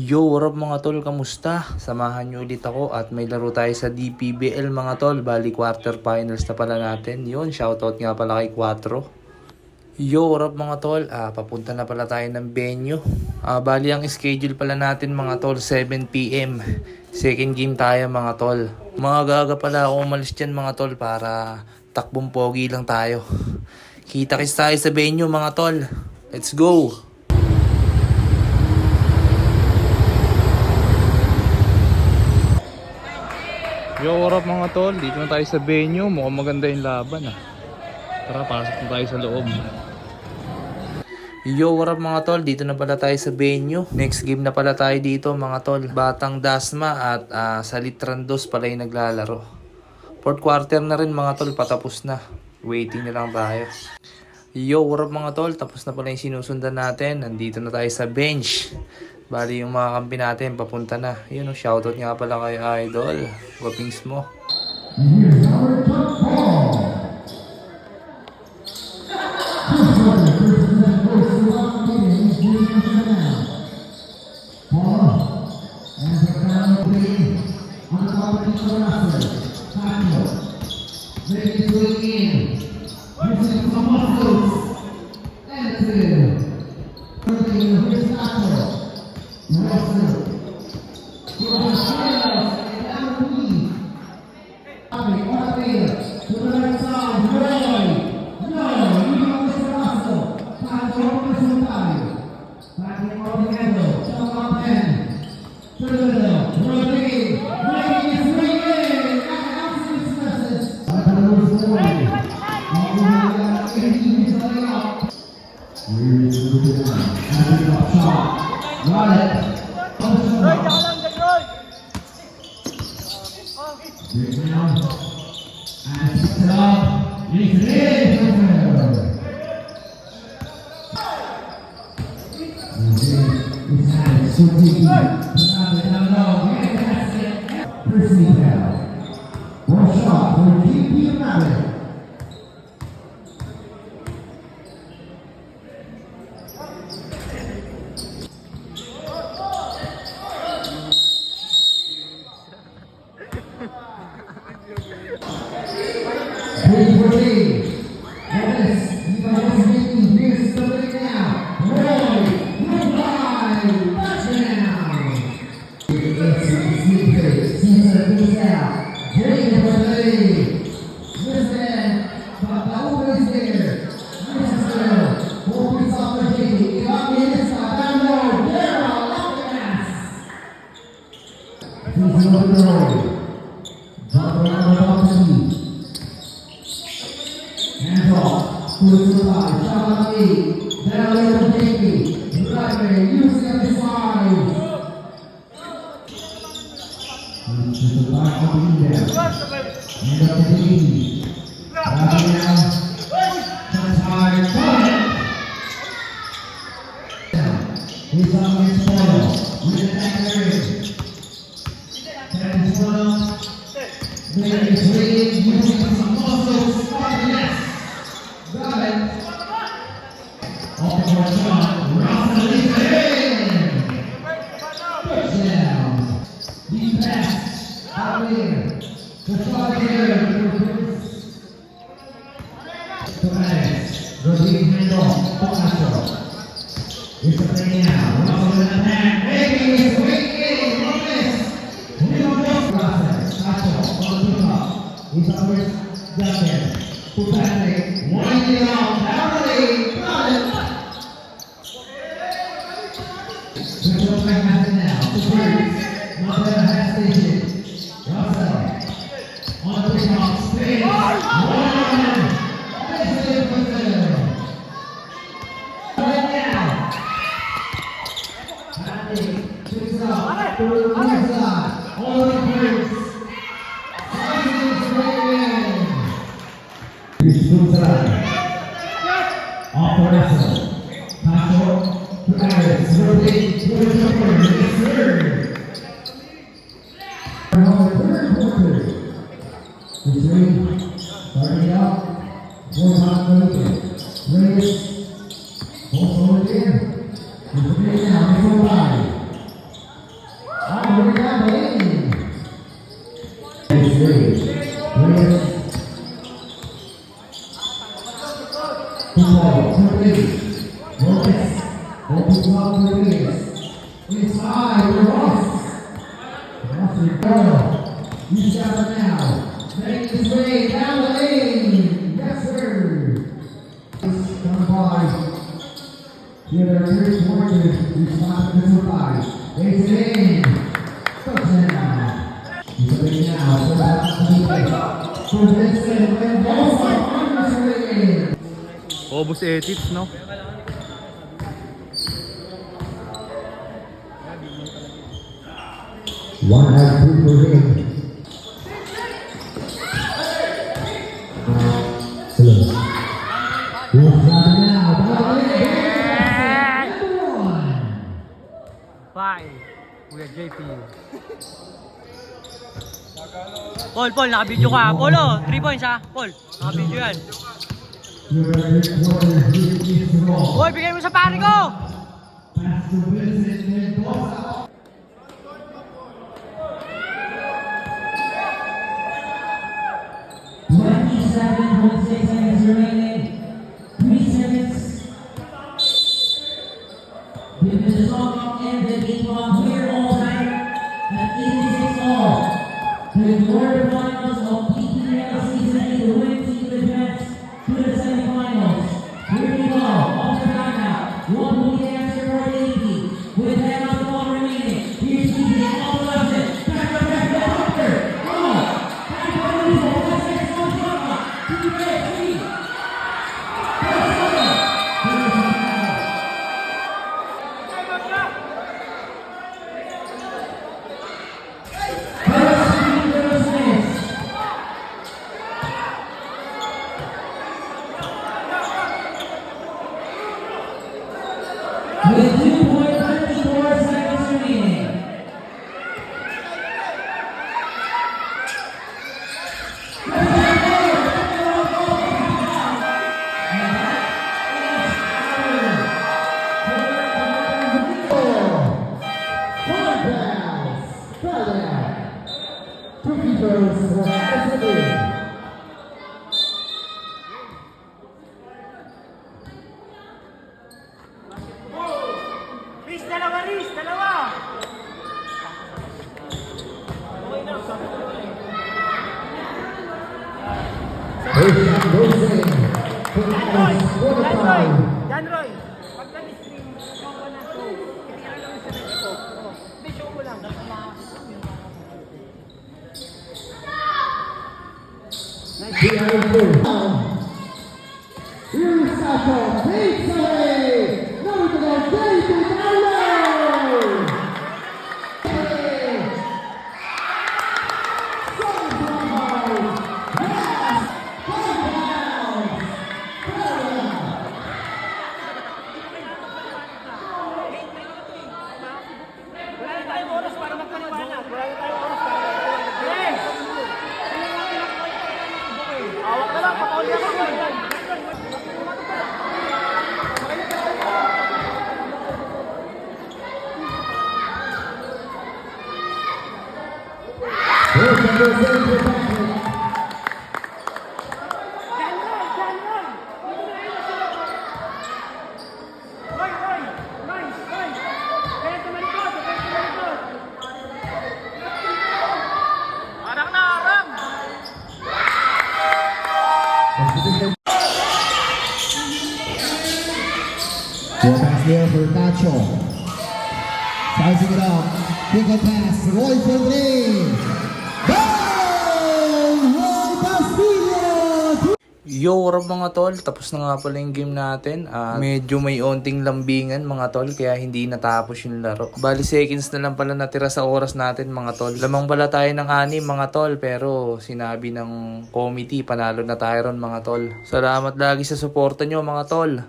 Yo, what up mga tol? Kamusta? Samahan nyo ulit ako at may laro tayo sa DPBL mga tol. Bali quarterfinals na pala natin. Yun, shoutout nga pala kay Quatro. Yo, what up mga tol? Papunta na pala tayo ng venue. Bali ang schedule pala natin mga tol, 7 PM. Second game tayo mga tol. Mga gaga pala ako umalis dyan mga tol para takbong pogi lang tayo. Kita-kits tayo sa venue mga tol. Let's go! Yo, what up mga tol? Dito na tayo sa venue. Mukhang maganda yung laban Tara, pasok na tayo sa loob. Yo, what up mga tol? Dito na pala tayo sa venue. Next game na pala tayo dito mga tol. Batang Dasma at sa Litrandos pala yung naglalaro. Fourth quarter na rin mga tol, patapos na. Waiting na lang tayo. Yo, what up mga tol? Tapos na pala yung sinusundan natin. Nandito na tayo sa bench. Bali yung mga kampi natin, papunta na. Yun, shoutout nga pala kay Idol. Guwapings mo. Obos edits, no? One has two for him. Slow. Who's got it now? Number one. Bye. Kuya JP. Paul, naka-video ka. Paul, 3 points ha. Paul, naka-video yan. You're a quarter. He is wrong. Paul, bigay mo sa pare ko! Pass to Vincent Mendoza. Seconds remaining. 3 seconds. The song ended equal here all time at 86 all. The quarterfinals of PPL season 8, the winning team advance to the semifinals. Here we go. Off the timeout. One will be answered for Davey. With that on the ball remaining. Here's Davey all the left. Back up, Hunter. Go. Back up, Lisa. 1 second on drama. 2 red, 3. With 2.54 seconds remaining. Riz, dalawa! Jan Roy, pag nag-stream, show ko na to. Kitira lang yung sarili ko. Hindi, show mo lang. Here's Sato. Takes away. Number to go. David Allen. Wala na tayong oras para magpaliwanag. Wala na tayong oras para magpaliwanag. Yes! Awak ka lang, pakawal ka lang. Here's number 7 for Patrick. Arang na arang! Good pass there for Nacho. Sizing it up. Quick pass. Roy for three. Goal! Roy Castillo! Yo, what up mga tol? Tapos na nga pala yung game natin. Medyo may onting lambingan mga tol, kaya hindi natapos yung laro. Bali seconds na lang pala natira sa oras natin mga tol. Lamang pala tayo ng 6 mga tol, pero sinabi ng committee panalo na tayo ron mga tol. Salamat lagi sa suporta nyo mga tol.